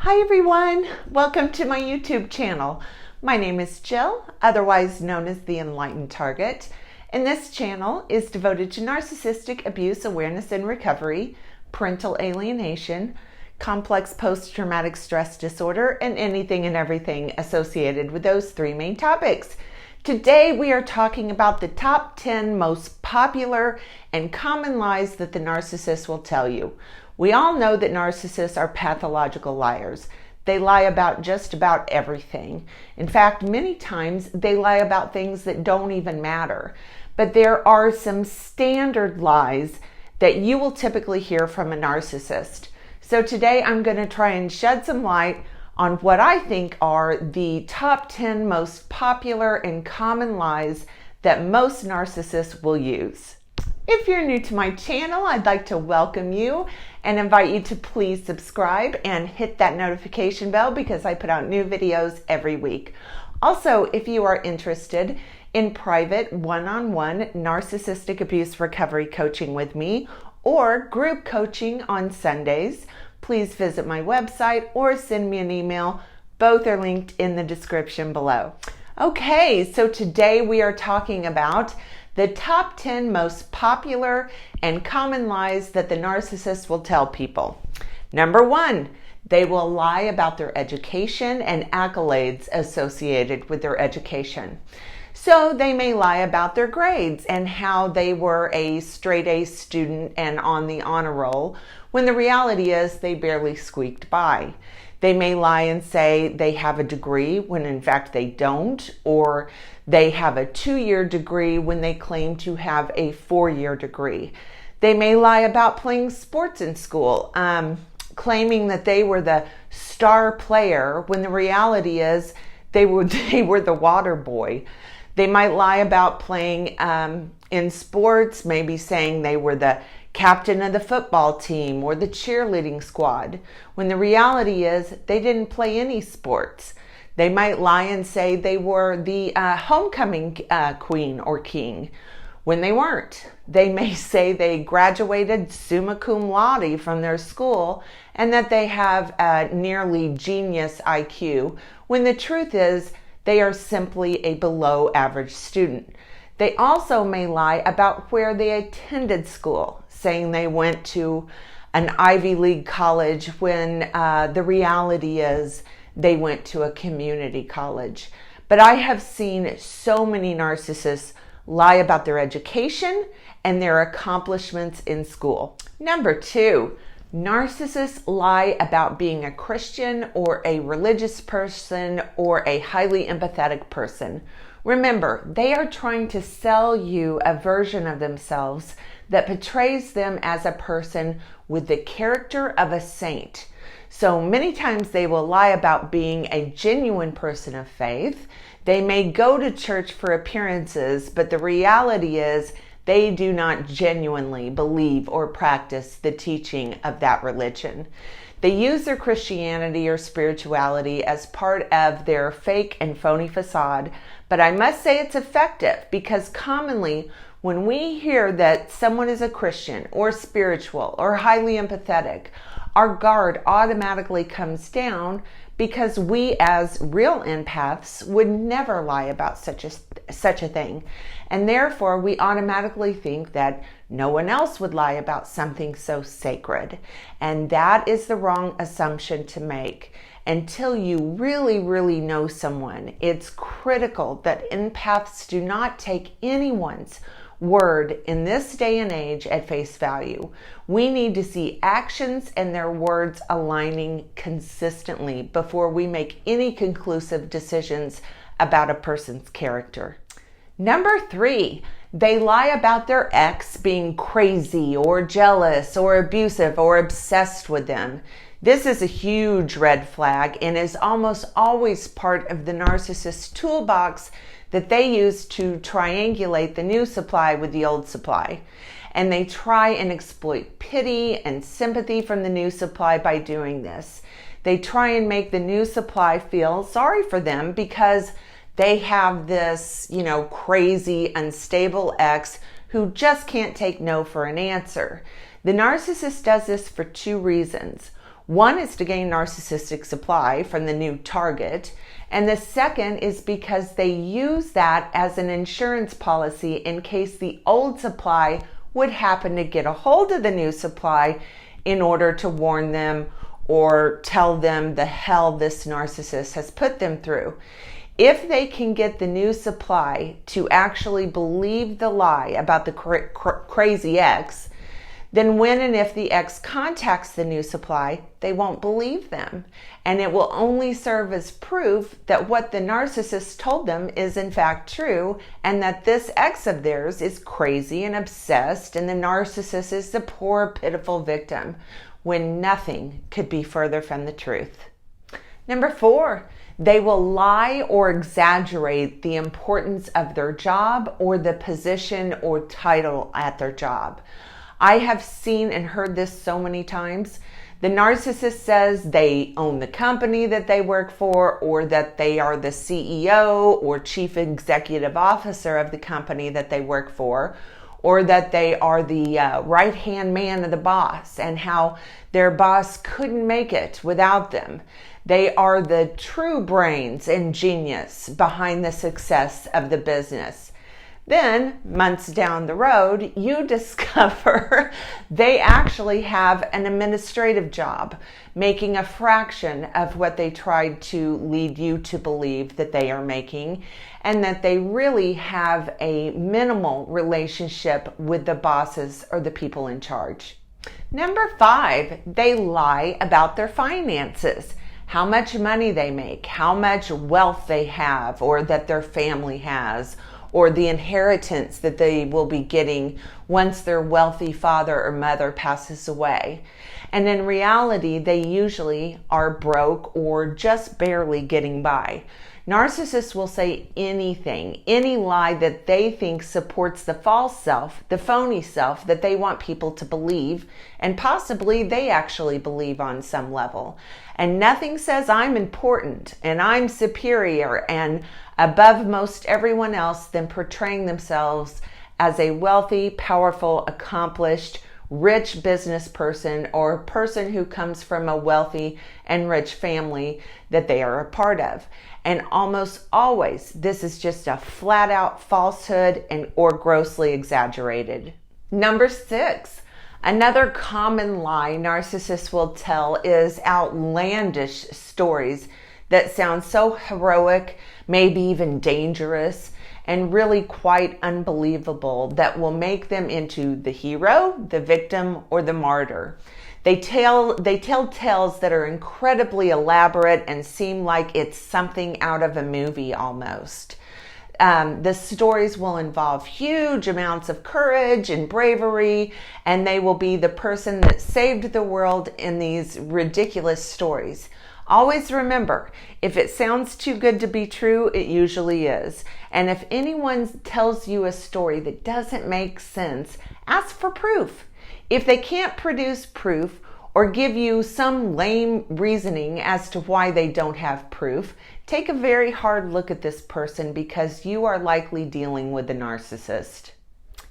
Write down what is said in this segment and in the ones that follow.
Hi everyone, welcome to my YouTube channel. My name is Jill, otherwise known as the Enlightened Target, and this channel is devoted to narcissistic abuse awareness and recovery, parental alienation, complex post-traumatic stress disorder, and anything and everything associated with those three main topics. Today we are talking about the top 10 most popular and common lies that the narcissist will tell you. We all know that narcissists are pathological liars. They lie about just about everything. In fact, many times they lie about things that don't even matter. But there are some standard lies that you will typically hear from a narcissist. So today I'm going to try and shed some light on what I think are the top 10 most popular and common lies that most narcissists will use. If you're new to my channel, I'd like to welcome you and invite you to please subscribe and hit that notification bell because I put out new videos every week. Also, if you are interested in private one-on-one narcissistic abuse recovery coaching with me or group coaching on Sundays, please visit my website or send me an email. Both are linked in the description below. Okay, so today we are talking about the top 10 most popular and common lies that the narcissist will tell people. Number 1, they will lie about their education and accolades associated with their education. So they may lie about their grades and how they were a straight A student and on the honor roll, when the reality is they barely squeaked by. They may lie and say they have a degree when in fact they don't, or they have a 2-year degree when they claim to have a 4-year degree. They may lie about playing sports in school, claiming that they were the star player when the reality is they were the water boy. They might lie about playing in sports, maybe saying they were the captain of the football team or the cheerleading squad, when the reality is they didn't play any sports. They might lie and say they were the homecoming queen or king when they weren't. They may say they graduated summa cum laude from their school and that they have a nearly genius IQ, when the truth is they are simply a below average student. They also may lie about where they attended school, saying they went to an Ivy League college when the reality is they went to a community college. But I have seen so many narcissists lie about their education and their accomplishments in school. Number 2, narcissists lie about being a Christian or a religious person or a highly empathetic person. Remember, they are trying to sell you a version of themselves that portrays them as a person with the character of a saint. So many times they will lie about being a genuine person of faith. They may go to church for appearances, but the reality is they do not genuinely believe or practice the teaching of that religion. They use their Christianity or spirituality as part of their fake and phony facade, but I must say it's effective because commonly when we hear that someone is a Christian or spiritual or highly empathetic, our guard automatically comes down because we as real empaths would never lie about such a thing. And therefore we automatically think that no one else would lie about something so sacred. And that is the wrong assumption to make. Until you really, really know someone, it's critical that empaths do not take anyone's word in this day and age at face value. We need to see actions and their words aligning consistently before we make any conclusive decisions about a person's character. Number 3, they lie about their ex being crazy or jealous or abusive or obsessed with them. This is a huge red flag and is almost always part of the narcissist's toolbox that they use to triangulate the new supply with the old supply. And they try and exploit pity and sympathy from the new supply by doing this. They try and make the new supply feel sorry for them because they have this, crazy, unstable ex who just can't take no for an answer. The narcissist does this for 2 reasons. One is to gain narcissistic supply from the new target, and the second is because they use that as an insurance policy in case the old supply would happen to get a hold of the new supply in order to warn them or tell them the hell this narcissist has put them through. If they can get the new supply to actually believe the lie about the crazy ex, then when and if the ex contacts the new supply, they won't believe them. And it will only serve as proof that what the narcissist told them is in fact true, and that this ex of theirs is crazy and obsessed, and the narcissist is the poor, pitiful victim, when nothing could be further from the truth. Number 4, they will lie or exaggerate the importance of their job or the position or title at their job. I have seen and heard this so many times. The narcissist says they own the company that they work for, or that they are the CEO or chief executive officer of the company that they work for, or that they are the right-hand man of the boss and how their boss couldn't make it without them. They are the true brains and genius behind the success of the business. Then, months down the road, you discover they actually have an administrative job, making a fraction of what they tried to lead you to believe that they are making, and that they really have a minimal relationship with the bosses or the people in charge. Number 5, they lie about their finances. How much money they make, how much wealth they have, or that their family has, or the inheritance that they will be getting once their wealthy father or mother passes away. And in reality, they usually are broke or just barely getting by. Narcissists will say anything, any lie that they think supports the false self, the phony self that they want people to believe, and possibly they actually believe on some level. And nothing says I'm important and I'm superior and above most everyone else than portraying themselves as a wealthy, powerful, accomplished, rich business person, or a person who comes from a wealthy and rich family that they are a part of. And almost always, this is just a flat out falsehood or grossly exaggerated. Number 6, another common lie narcissists will tell is outlandish stories that sound so heroic, maybe even dangerous, and really quite unbelievable, that will make them into the hero, the victim, or the martyr. They tell tales that are incredibly elaborate and seem like it's something out of a movie almost. The stories will involve huge amounts of courage and bravery, and they will be the person that saved the world in these ridiculous stories. Always remember, if it sounds too good to be true, it usually is. And if anyone tells you a story that doesn't make sense, ask for proof. If they can't produce proof or give you some lame reasoning as to why they don't have proof, take a very hard look at this person, because you are likely dealing with a narcissist.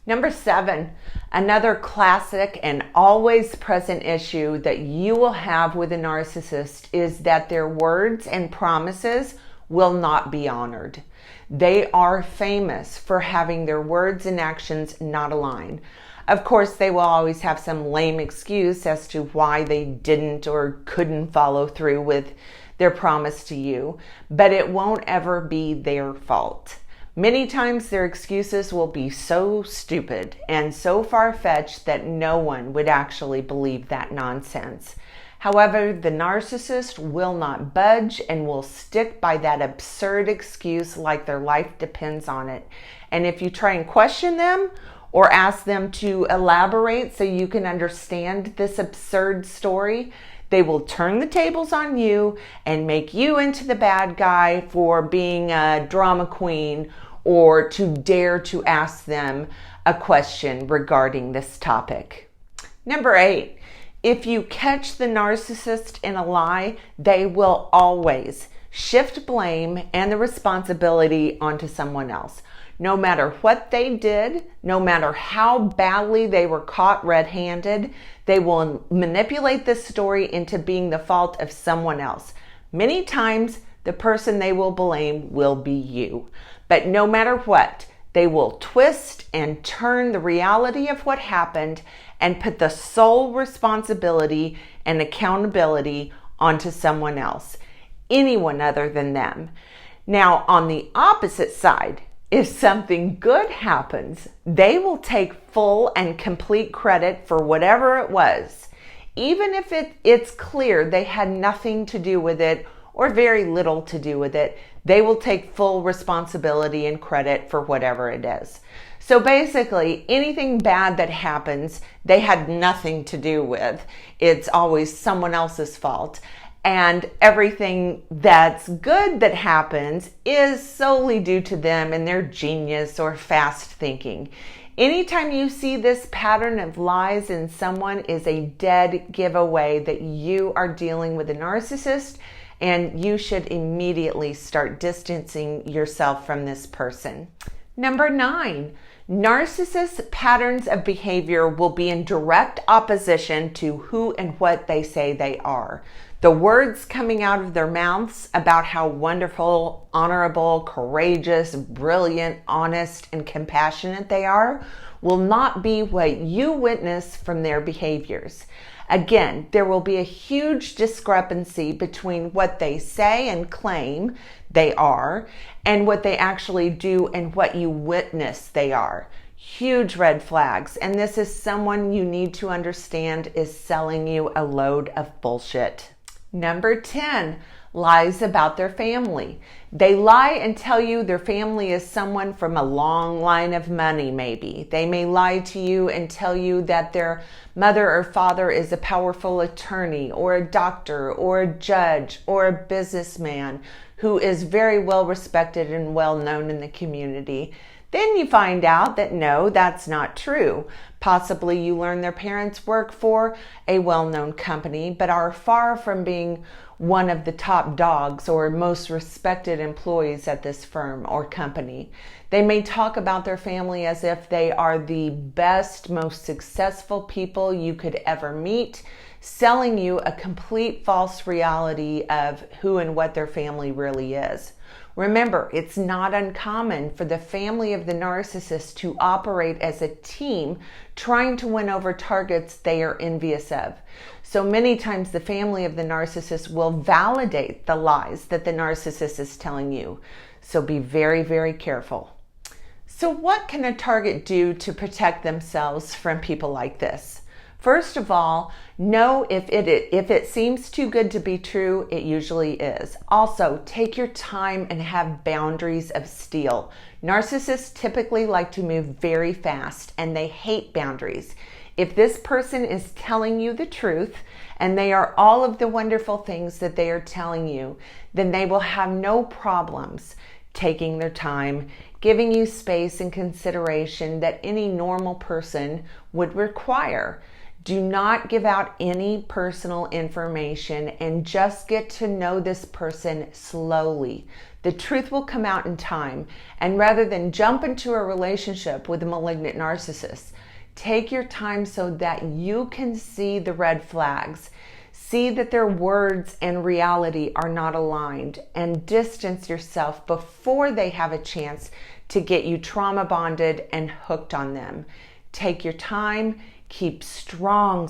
Number 7, another classic and always present issue that you will have with a narcissist is that their words and promises will not be honored. They are famous for having their words and actions not align. Of course, they will always have some lame excuse as to why they didn't or couldn't follow through with their promise to you, but it won't ever be their fault. Many times their excuses will be so stupid and so far-fetched that no one would actually believe that nonsense. However, the narcissist will not budge and will stick by that absurd excuse like their life depends on it. And if you try and question them or ask them to elaborate so you can understand this absurd story, they will turn the tables on you and make you into the bad guy for being a drama queen, or to dare to ask them a question regarding this topic. Number 8, if you catch the narcissist in a lie, they will always shift blame and the responsibility onto someone else. No matter what they did, no matter how badly they were caught red-handed, they will manipulate this story into being the fault of someone else. Many times, the person they will blame will be you. But no matter what, they will twist and turn the reality of what happened and put the sole responsibility and accountability onto someone else, anyone other than them. Now, on the opposite side, if something good happens, they will take full and complete credit for whatever it was, even if it's clear they had nothing to do with it or very little to do with it. They will take full responsibility and credit for whatever it is. So basically, anything bad that happens, they had nothing to do with. It's always someone else's fault. And everything that's good that happens is solely due to them and their genius or fast thinking. Anytime you see this pattern of lies in someone is a dead giveaway that you are dealing with a narcissist, and you should immediately start distancing yourself from this person. Number 9, narcissists' patterns of behavior will be in direct opposition to who and what they say they are. The words coming out of their mouths about how wonderful, honorable, courageous, brilliant, honest, and compassionate they are will not be what you witness from their behaviors. Again, there will be a huge discrepancy between what they say and claim they are and what they actually do and what you witness they are. Huge red flags. And this is someone you need to understand is selling you a load of bullshit. Number 10, lies about their family. They lie and tell you their family is someone from a long line of money, maybe. They may lie to you and tell you that their mother or father is a powerful attorney or a doctor or a judge or a businessman who is very well respected and well known in the community. Then you find out that no, that's not true. Possibly you learn their parents work for a well-known company, but are far from being one of the top dogs or most respected employees at this firm or company. They may talk about their family as if they are the best, most successful people you could ever meet, selling you a complete false reality of who and what their family really is. Remember, it's not uncommon for the family of the narcissist to operate as a team trying to win over targets they are envious of. So many times the family of the narcissist will validate the lies that the narcissist is telling you. So be very, very careful. So what can a target do to protect themselves from people like this? First of all, know if it seems too good to be true, it usually is. Also, take your time and have boundaries of steel. Narcissists typically like to move very fast and they hate boundaries. If this person is telling you the truth and they are all of the wonderful things that they are telling you, then they will have no problems taking their time, giving you space and consideration that any normal person would require. Do not give out any personal information and just get to know this person slowly. The truth will come out in time. And rather than jump into a relationship with a malignant narcissist, take your time so that you can see the red flags. See that their words and reality are not aligned and distance yourself before they have a chance to get you trauma bonded and hooked on them. Take your time. Keep strong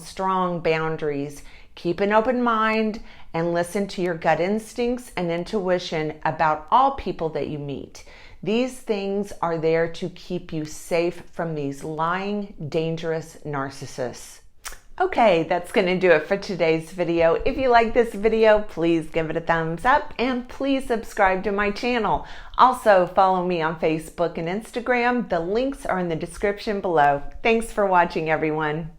boundaries. Keep an open mind and listen to your gut instincts and intuition about all people that you meet. These things are there to keep you safe from these lying, dangerous narcissists. Okay, that's going to do it for today's video. If you like this video, please give it a thumbs up and please subscribe to my channel. Also, follow me on Facebook and Instagram. The links are in the description below. Thanks for watching, everyone.